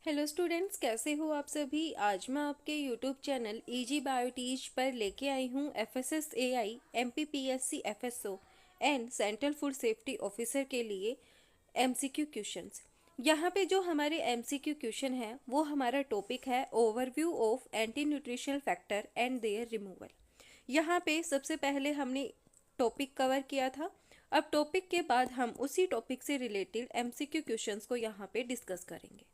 Hello students, कैसे हो आप सभी। आज मैं आपके यूट्यूब चैनल इजी बायोटीज पर लेके आई हूँ FSSAI MPPSC FSO and central food safety officer के लिए MCQ क्वेश्चंस। यहाँ पे जो हमारे MCQ क्वेश्चन है वो हमारा टॉपिक है overview of anti nutritional factor and their removal. यहाँ पे सबसे पहले हमने टॉपिक कवर किया था। अब टॉपिक के बाद हम उसी टॉपिक से रिलेटेड MCQ क्वेश्चंस को यहाँ पे डिस्कस करेंगे।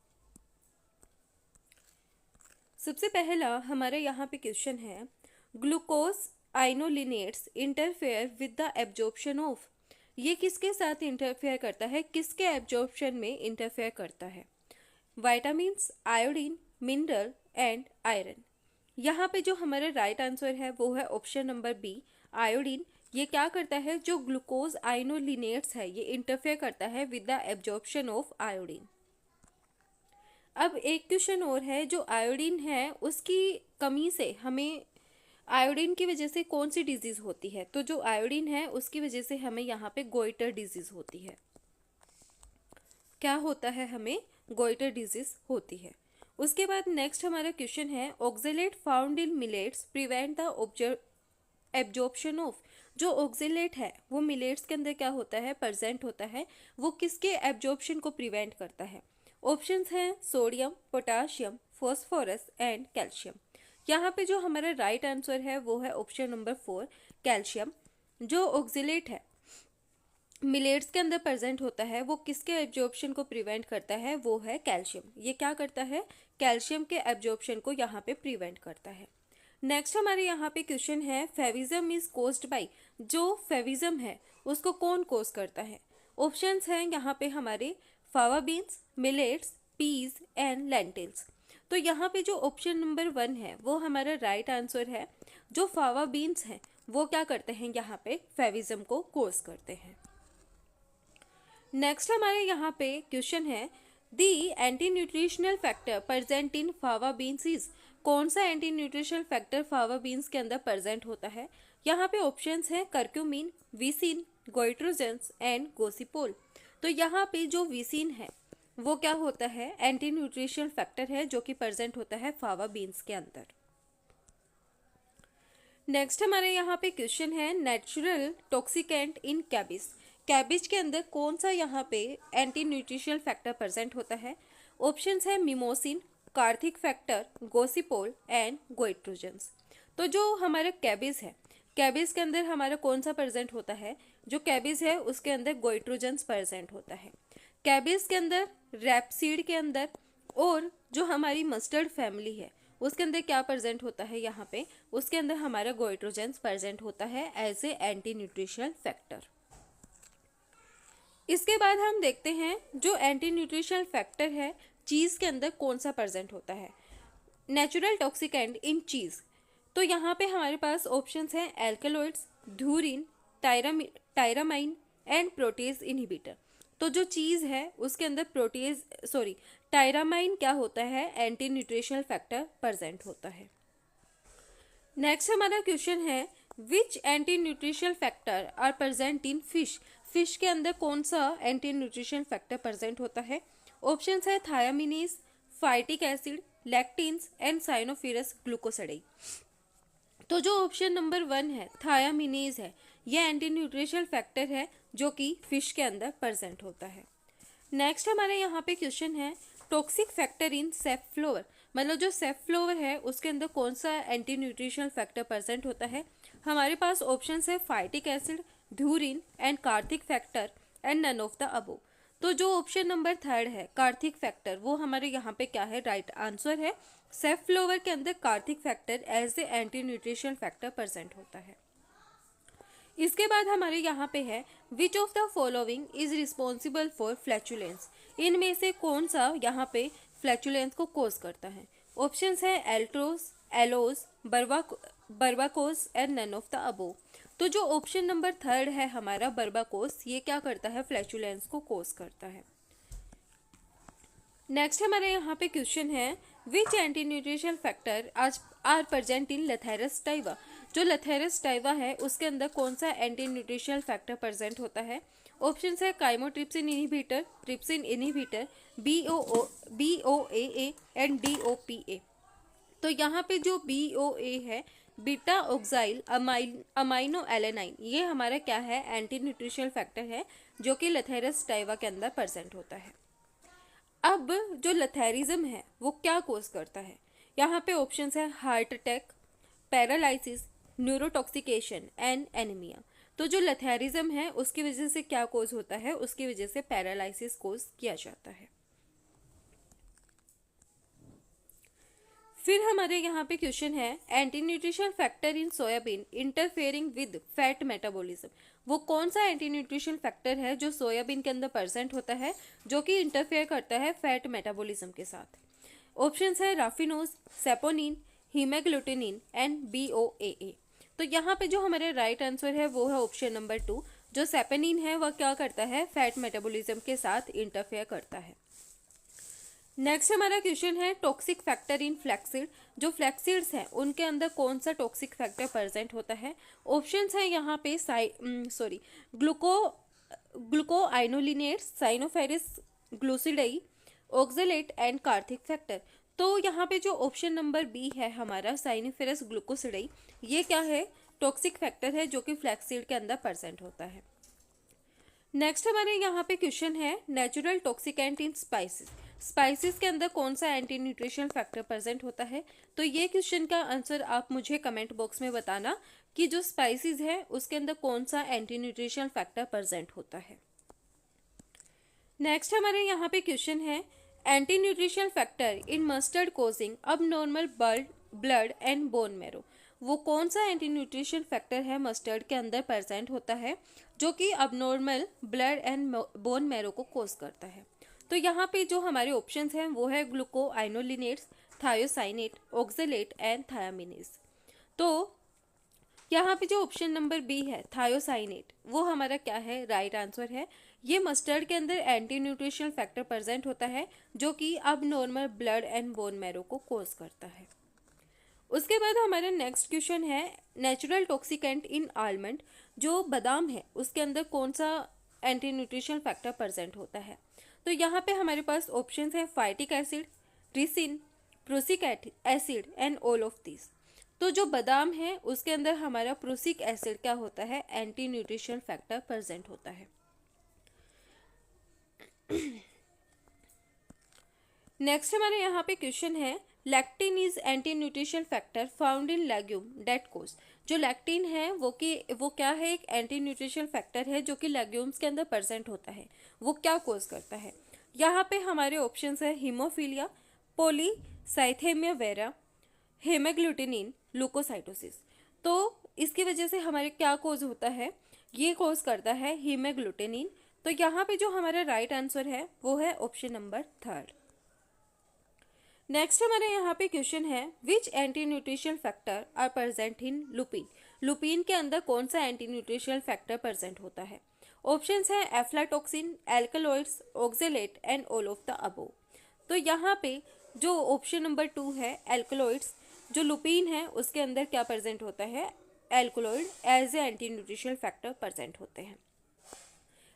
सबसे पहला हमारे यहाँ पे क्वेश्चन है, glucosinolates interfere with the absorption of. ये किसके साथ इंटरफेयर करता है, किसके एब्जॉर्प्शन में इंटरफेयर करता है? Vitamins, iodine, mineral and iron. यहाँ पे जो हमारा राइट आंसर है वो है ऑप्शन नंबर बी, आयोडीन। ये क्या करता है, जो ग्लूकोज आइनोलिनेट्स है ये इंटरफेयर करता है with the absorption of iodine. अब एक क्वेश्चन और है, जो आयोडीन है उसकी कमी से हमें, आयोडीन की वजह से कौन सी डिजीज़ होती है? तो जो आयोडीन है उसकी वजह से हमें यहाँ पे गोइटर डिजीज़ होती है। क्या होता है? हमें गोइटर डिजीज़ होती है। उसके बाद नेक्स्ट हमारा क्वेश्चन है, oxalate found in millets prevent the absorption of. जो ऑक्जेलेट है वो मिलेट्स के अंदर क्या होता है, प्रेजेंट होता है, वो किसके एब्जॉर्प्शन को प्रिवेंट करता है? ऑप्शंस हैं sodium, potassium, phosphorus and calcium. यहाँ पे जो हमारा राइट आंसर है वो है ऑप्शन नंबर 4, कैल्शियम। जो ऑक्जेलेट है मिलेट्स के अंदर प्रेजेंट होता है वो किसके एब्जॉर्प्शन को प्रिवेंट करता है? वो है कैल्शियम। ये क्या करता है? कैल्शियम के एब्जॉर्प्शन को यहाँ पे प्रिवेंट करता है। नेक्स्ट हमारे यहाँ पे क्वेश्चन है, फेविज्म इज कोज्ड बाय। जो फेविज्म है उसको कौन कोज करता है? ऑप्शंस हैं यहाँ पे हमारे fava beans, millets, peas and lentils. तो यहाँ पे जो ऑप्शन नंबर 1 है वो हमारा राइट आंसर है। जो फावा बीन्स हैं वो क्या करते हैं, यहाँ पे फेविज्म को कोज करते हैं। नेक्स्ट हमारे यहाँ पे क्वेश्चन है, the anti nutritional factor present in fava beans is. कौन सा anti nutritional factor fava beans के अंदर प्रेजेंट होता है? यहाँ पे ऑप्शंस हैं curcumin, vicine, goitrogens and gossypol. तो यहाँ पे जो विसिन है वो क्या होता है, एंटी न्यूट्रिशनल फैक्टर है जो कि प्रेजेंट होता है फावा बीन्स के अंदर। नेक्स्ट हमारे यहाँ पे क्वेश्चन है, नेचुरल टॉक्सिकेंट इन कैबिज। कैबिज के अंदर कौन सा यहाँ पे एंटी न्यूट्रिशनल फैक्टर प्रेजेंट होता है? ऑप्शंस है मिमोसिन, कार्थिक फैक्टर, गोसिपोल एंड गोइट्रोजेंस। तो जो हमारा कैबिज है, कैबिज के अंदर हमारा कौन सा प्रेजेंट होता है? जो कैबिज है उसके अंदर गोइट्रोजेंस प्रेजेंट होता है। कैबिज के अंदर, रैपसीड के अंदर और जो हमारी मस्टर्ड फैमिली है उसके अंदर क्या प्रेजेंट होता है? यहाँ पे उसके अंदर हमारा गोइट्रोजेंस प्रेजेंट होता है as a anti nutritional factor. इसके बाद हम देखते हैं जो एंटी न्यूट्रिशनल फैक्टर है चीज़ के अंदर कौन सा प्रेजेंट होता है। Natural toxicant in cheese. तो यहाँ पे हमारे पास ऑप्शंस हैं alkaloids, dhurrin, tyramine and protease inhibitor. तो जो चीज़ है उसके अंदर टायरामाइन क्या होता है, एंटी न्यूट्रिशनल फैक्टर प्रेजेंट होता है। नेक्स्ट हमारा क्वेश्चन है, which anti nutritional factor are present in fish. Fish के अंदर कौन सा एंटी न्यूट्रिशनल फैक्टर प्रेजेंट होता है? ऑप्शंस है थायामिनेज, फाइटिक एसिड, लैक्टिन्स एंड साइनोफिरस ग्लूकोसाइड। तो जो ऑप्शन नंबर 1 है, थायामिनेज है, यह एंटी न्यूट्रिशनल फैक्टर है जो कि फिश के अंदर प्रेजेंट होता है। नेक्स्ट हमारे यहाँ पे क्वेश्चन है, टॉक्सिक फैक्टर इन सेफ्लोवर। मतलब जो सेफ्लोवर है उसके अंदर कौन सा एंटी न्यूट्रिशनल फैक्टर प्रेजेंट होता है? हमारे पास ऑप्शन है phytic acid, dhurrin and cathartic factor and none of the above. तो जो ऑप्शन नंबर 3 है, कार्थिक फैक्टर, वो हमारे यहाँ पे क्या है, राइट आंसर है। सेफ्लोवर के अंदर cathartic factor as a anti nutritional factor present होता है। इसके बाद हमारे यहाँ पे है, which of the following is responsible for flatulence. इनमें से कौन सा यहाँ पे फ्लैचुलेंस को कोज करता है? ऑप्शंस है altrose, allose, verbascose and none of the above. तो जो ऑप्शन नंबर 3 है हमारा बर्बाकोस, ये क्या करता है, फ्लैचुलेंस को कोज करता है। नेक्स्ट हमारे यहाँ पे क्वेश्चन है, which anti nutritional factor are present in Lathyrus sativa. जो लेथेरस टाइवा है उसके अंदर कौन सा एंटी न्यूट्रिशनल फैक्टर प्रेजेंट होता है? ऑप्शन है chymotrypsin inhibitor, trypsin inhibitor, BOAA and DOPA। तो यहाँ पे जो BOA है, बीटा ऑक्साइल अमाइनो एलेनाइन, ये हमारा क्या है, एंटी न्यूट्रिशनल फैक्टर है जो कि लेथेरस स्टाइवा के अंदर प्रेजेंट होता है। अब जो लेथेरिज्म है वो क्या कोज करता है, यहाँ पे ऑप्शन है heart attack, paralysis, neurotoxication and anaemia. तो जो लेथेरिज्म है उसकी वजह से क्या कोज होता है, उसकी वजह से पैरालिसिस कोज किया जाता है। फिर हमारे यहाँ पे क्वेश्चन है anti nutrition factor in soybean interfering with fat metabolism. वो कौन सा एंटी न्यूट्रिशन फैक्टर है जो सोयाबीन के अंदर प्रेजेंट होता है, जो कि इंटरफेयर करता है फैट मेटाबॉलिज्म के साथ। ऑप्शंस है राफिनोज, सेपोनिन, हीमोग्लूटिनिन एंड BOAA। तो यहाँ पे जो हमारे राइट आंसर है वो है ऑप्शन नंबर 2, जो सेपोनिन है वह क्या करता है, फैट मेटाबॉलिज्म के साथ इंटरफेयर करता है। नेक्स्ट हमारा क्वेश्चन है टॉक्सिक फैक्टर इन फ्लैक्सीड। जो फ्लैक्सीड्स हैं उनके अंदर कौन सा टॉक्सिक फैक्टर प्रेजेंट होता है। ऑप्शंस हैं यहाँ पे ग्लूकोआइनोलिनेट्स, साइनोफेरिस ग्लूसिडाई, ऑक्जेलेट एंड कार्थिक फैक्टर। तो यहाँ पे जो ऑप्शन नंबर बी है हमारा साइनोफेरिस ग्लूकोसिडाई, ये क्या है, टॉक्सिक फैक्टर है जो कि फ्लैक्सीड के अंदर प्रेजेंट होता है। नेक्स्ट हमारे यहाँ पे क्वेश्चन है नेचुरल टॉक्सिकेंट इन स्पाइसेस। स्पाइसेस के अंदर कौन सा एंटी न्यूट्रिशन फैक्टर प्रेजेंट होता है। तो ये क्वेश्चन का आंसर आप मुझे कमेंट बॉक्स में बताना कि जो स्पाइसेस है उसके अंदर कौन सा एंटी न्यूट्रिशन फैक्टर प्रेजेंट होता है। नेक्स्ट हमारे यहाँ पे क्वेश्चन है anti nutrition factor in mustard causing abnormal blood and bone marrow. वो कौन सा एंटी न्यूट्रिशन फैक्टर है मस्टर्ड के अंदर प्रेजेंट होता है जो कि abnormal blood and bone marrow को कोज करता है। तो यहाँ पे जो हमारे ऑप्शंस हैं वो है ग्लूकोआइनोलिनेट्स, थायोसाइनेट, ऑक्जेलेट एंड थायामिनेज। तो यहाँ पे जो ऑप्शन नंबर बी है थायोसाइनेट, वो हमारा क्या है, राइट आंसर है। ये मस्टर्ड के अंदर एंटी न्यूट्रिशनल फैक्टर प्रेजेंट होता है जो कि अब normal blood and bone marrow को कोज करता है। उसके बाद हमारा नेक्स्ट क्वेश्चन है नेचुरल टॉक्सिकेंट इन आलमंड। जो बादाम है उसके अंदर कौन सा एंटी न्यूट्रिशनल फैक्टर प्रेजेंट होता है। तो यहाँ पे हमारे पास ऑप्शन है phytic acid, ricin, prussic acid and all of this. तो जो बादाम है उसके अंदर हमारा प्रोसिक एसिड क्या होता है, एंटी न्यूट्रिशन फैक्टर प्रेजेंट होता है। नेक्स्ट हमारे यहाँ पे क्वेश्चन है lectin is anti nutrition factor found in legume that causes. जो लैक्टिन है वो क्या है, एक एंटी न्यूट्रिशन फैक्टर है जो कि लेग्यूम्स के अंदर प्रेजेंट होता है। वो क्या कोज करता है, यहाँ पे हमारे ऑप्शंस है हीमोफीलिया, पॉलीसाइथेमिया वेरा, हेमाग्लूटिनिन, ल्यूकोसाइटोसिस। तो इसकी वजह से हमारे क्या कोज होता है, ये कोज करता है हीमोग्लूटिनिन। तो यहाँ पे जो हमारा राइट आंसर है वो है ऑप्शन नंबर 3। नेक्स्ट हमारे यहाँ पे क्वेश्चन है which anti nutritional factor are present in lupin. Lupin के अंदर कौन सा एंटी न्यूट्रिशनल फैक्टर प्रेजेंट होता है। ऑप्शंस है aflatoxin, alkaloids, oxalate and all of the above. तो यहाँ पे जो ऑप्शन नंबर 2 है एल्कलॉइड्स, जो लुपिन है उसके अंदर क्या प्रेजेंट होता है, alkaloid as a anti nutritional factor present होते हैं।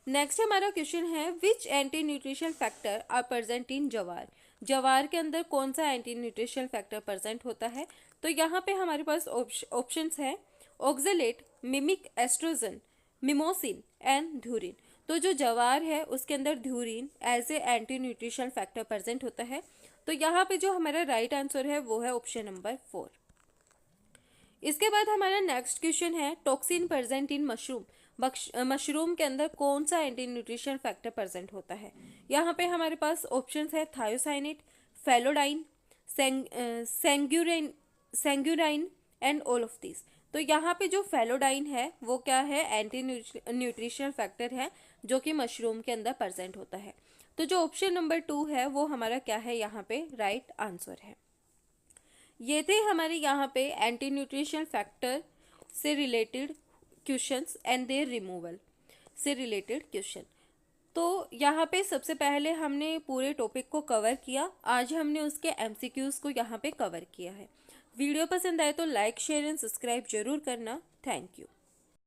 नेक्स्ट हमारा क्वेश्चन है which anti nutritional factor are present in jowar. जवार के अंदर कौन सा एंटी न्यूट्रिशनल फैक्टर प्रेजेंट होता है। तो यहाँ पे हमारे पास ऑप्शंस है oxalate, mimic estrogen, mimosine and dhurrin. तो जो जवार है उसके अंदर dhurrin as a anti nutritional factor present होता है। तो यहाँ पे जो हमारा राइट आंसर है वो है ऑप्शन नंबर 4। इसके बाद हमारा नेक्स्ट क्वेश्चन है toxin present in mushroom. Mushroom के अंदर कौन सा एंटी न्यूट्रिशन फैक्टर प्रेजेंट होता है। यहाँ पे हमारे पास ऑप्शंस है thiocyanate, phellodine, sanguinarine and all of this. तो यहाँ पे जो फेलोडाइन है वो क्या है, एंटी न्यूट्रिशनल फैक्टर है जो कि मशरूम के अंदर प्रेजेंट होता है। तो जो ऑप्शन नंबर 2 है वो हमारा क्या है, यहाँ पे राइट आंसर है। ये थे हमारे यहाँ पे एंटी न्यूट्रिशनल फैक्टर से related questions and their removal से रिलेटेड क्वेश्चन। तो यहाँ पे सबसे पहले हमने पूरे टॉपिक को कवर किया। आज हमने उसके MCQs को यहाँ पे कवर किया है। वीडियो पसंद आए तो लाइक, शेयर एंड सब्सक्राइब जरूर करना। Thank you.